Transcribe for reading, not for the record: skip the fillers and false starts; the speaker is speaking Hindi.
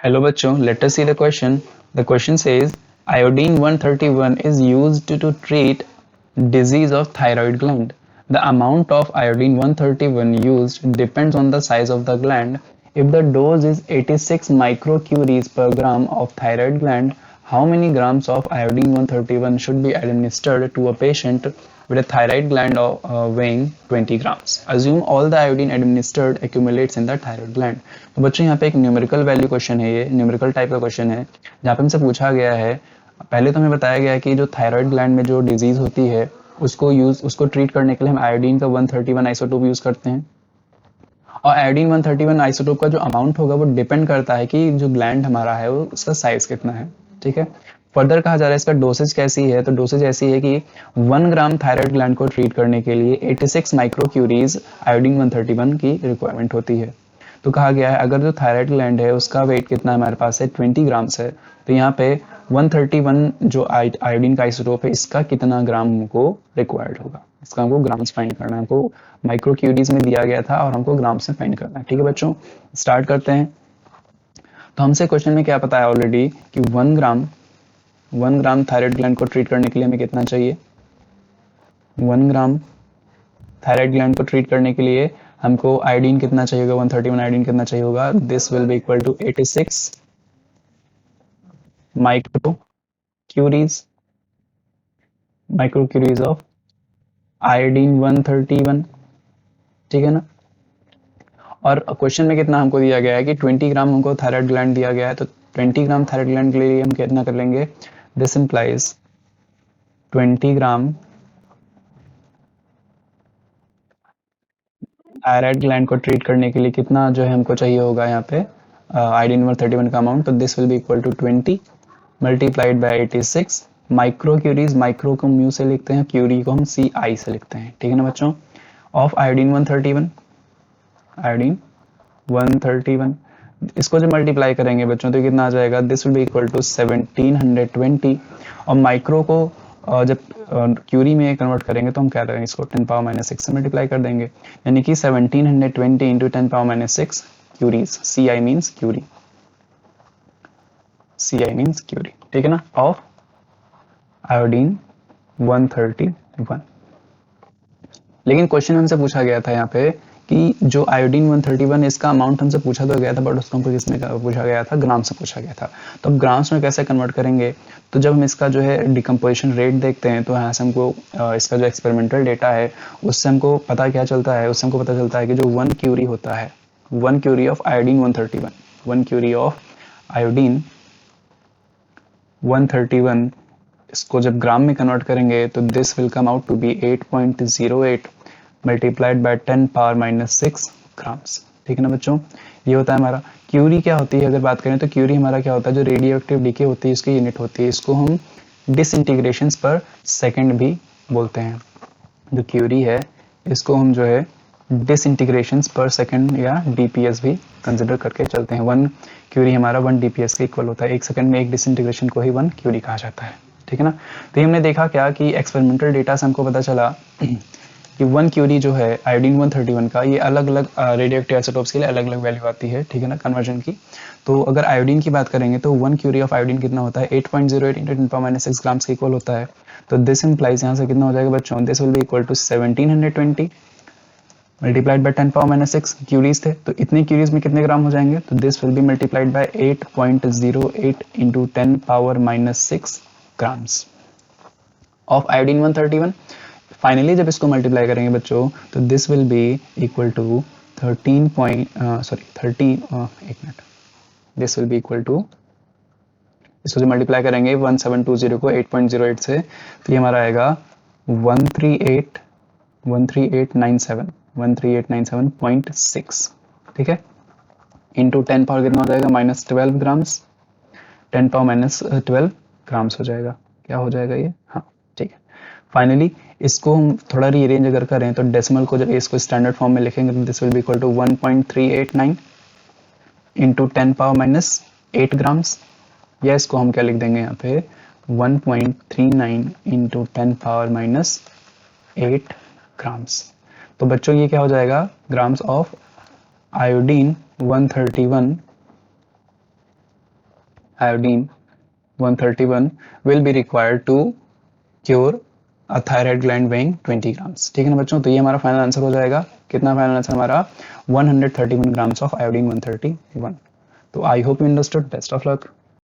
Hello बच्चों, let us see the question. The question says iodine 131 is used to treat disease of thyroid gland. The amount of iodine 131 used depends on the size of the gland. If the dose is 86 microcuries per gram of thyroid gland, how many grams of iodine 131 should be administered to a patient with a thyroid gland weighing 20 grams? Assume all the iodine administered accumulates in the thyroid gland. तो बच्चों यहाँ पे एक न्यूमेरिकल वैल्यू क्वेश्चन है, ये न्यूमेरिकल टाइप का क्वेश्चन है जहाँ पे हमसे पूछा गया है। पहले तो हमें बताया गया है कि जो थायराइड ग्लैंड में जो डिजीज होती है उसको ट्रीट करने के लिए हम आयोडीन का 131 आइसोटोप यूज करते हैं। और आयोडीन 131 आइसोटोप का जो अमाउंट होगा वो डिपेंड करता है कि जो ग्लैंड हमारा है वो उसका साइज कितना है। ठीक है, फर्दर कहा जा रहा है इसका डोसेज कैसी है, तो डोसेज ऐसी है कि 1 ग्राम थायराइड ग्लैंड को ट्रीट करने के लिए 86 माइक्रोक्यूरीज आयोडीन 131 की रिक्वायरमेंट होती है। तो कहा गया है अगर जो थायराइड ग्लैंड है उसका वेट कितना हमारे पास है 20 ग्राम्स है, तो यहाँ पे 131 जो आयोडीन का आइसोटोप है इसका कितना ग्राम हमको रिक्वायर्ड होगा, इसका हमको ग्राम्स फाइंड करना है। हमको माइक्रोक्यूरीज में दिया गया था और हमको ग्राम्स में फाइंड करना है। ठीक है बच्चों, स्टार्ट करते हैं। तो हमसे क्वेश्चन में क्या पता है ऑलरेडी कि 1 ग्राम थायराइड ग्लैंड को ट्रीट करने के लिए हमें कितना चाहिए। 1 ग्राम थायराइड ग्लैंड को ट्रीट करने के लिए हमको आयोडीन कितना चाहिए होगा, 131 आयोडीन कितना चाहिए होगा। This will be equal to 86 microcuries of iodine 131। ठीक है ना। और क्वेश्चन में कितना हमको दिया गया है कि 20 ग्राम हमको थायराइड ग्लैंड दिया गया है, तो 20 ग्राम थायराइड ग्लैंड के लिए हम कितना कर लेंगे। This implies 20 gram thyroid gland को ट्रीट करने के लिए कितना जो है हमको चाहिए होगा यहाँ पे आयोडीन 131 का अमाउंट। तो this will be equal to 20 multiplied by 86 microcuries. Micro को म्यू से लिखते हैं, क्यूरी को हम सी आई से लिखते हैं। ठीक है ना बच्चों। ऑफ आयोडीन 131, आयोडीन 131 इसको जब मल्टीप्लाई करेंगे बच्चों तो कितना आ जाएगा। This will be equal to 1720। और माइक्रो को जब क्यूरी में कन्वर्ट करेंगे तो हम क्या करेंगे, इसको 10 पावर माइनस 6 से मल्टीप्लाई कर देंगे, यानी कि 1720 into 10 power minus 6 curies. C I means curie, C I means curie. ठीक है ना, ऑफ आयोडीन 131। लेकिन क्वेश्चन हमसे पूछा गया था यहाँ पे कि जो आयोडीन 131 इसका अमाउंट हमसे पूछा तो गया था, बट उसको हमको किसमें पूछा गया था, ग्राम से पूछा गया था। तो अब ग्राम्स में कैसे कन्वर्ट करेंगे, तो जब हम इसका जो है डिकम्पोजिशन रेट देखते हैं तो यहाँ से हमको इसका जो एक्सपेरिमेंटल डेटा है उससे हमको पता क्या चलता है, उससे हमको पता चलता है कि जो 1 क्यूरी होता है, 1 curie of iodine 131, 1 curie of iodine 131 इसको जब ग्राम में कन्वर्ट करेंगे तो this will come out to be 8.08 multiplied by 10 power minus 6 grams. ठीक है ना बच्चों, ये होता है हमारा क्यूरी। क्या होती है अगर बात करें तो क्यूरी हमारा क्या होता है, जो रेडियो एक्टिव डीके होती है इसकी यूनिट होती है, इसको हम डिसइंटीग्रेशन पर सेकेंड भी बोलते हैं। जो क्यूरी है इसको हम जो है डिसइंटीग्रेशन पर सेकेंड या डीपीएस भी कंसिडर करके चलते हैं। 1 क्यूरी हमारा 1 डीपीएस के इक्वल होता है, एक सेकंड में एक डिसइंटीग्रेशन को ही 1 क्यूरी कहा जाता है। ठीक है ना। तो हमने देखा क्या कि एक्सपेरिमेंटल डेटा से हमको पता चला कि 1 क्यूरी जो है आयोडीन 131 का, ये अलग अलग रेडियो एक्टिव आइसोटोप्स के लिए अलग अलग वैल्यू आती है। ठीक है ना, कन्वर्जन की। तो अगर आयोडीन की बात करेंगे तो 1 क्यूरी ऑफ आयोडीन कितना होता है, 8.08 इंटू 10 पावर माइनस 6 ग्राम्स के इक्वल होता है। तो दिस इंप्लाइज यहाँ से कितना हो जाएगा बच्चों, this will be equal to 1720 multiplied by 10 power minus 6 curies थे, तो इतने क्यूरीज में कितने ग्राम हो जाएंगे, तो this will be multiplied by 8.08 into 10 power minus 6 grams of iodine 131। Finally जब इसको मल्टीप्लाई करेंगे बच्चों तो this will be equal to 13 this will be equal to, इसको जो मल्टीप्लाई करेंगे 1720 को 8.08 से, तो ये हमारा आएगा 13897.6। ठीक है, इंटू 10 पावर कितना हो जाएगा, minus 12 grams, 10 power minus 12 grams हो जाएगा। क्या हो जाएगा ये, हाँ ठीक है। फाइनली इसको हम थोड़ा रीअरेंज अगर करें तो डेसिमल को जब इसको स्टैंडर्ड फॉर्म में लिखेंगे तो this will be equal to 1.389 into 10 power minus 8 grams, या इसको हम क्या लिख देंगे यहाँ पे 1.39 इंटू 10 पावर माइनस 8 ग्राम्स। तो बच्चों ये क्या हो जाएगा, grams of iodine 131 iodine 131 will be required to cure a thyroid gland weighing 20 grams. ठीक है ना बच्चों, तो ये हमारा फाइनल आंसर हो जाएगा. कितना फाइनल आंसर हमारा 131 grams of iodine 131. तो I hope you understood. Best of luck.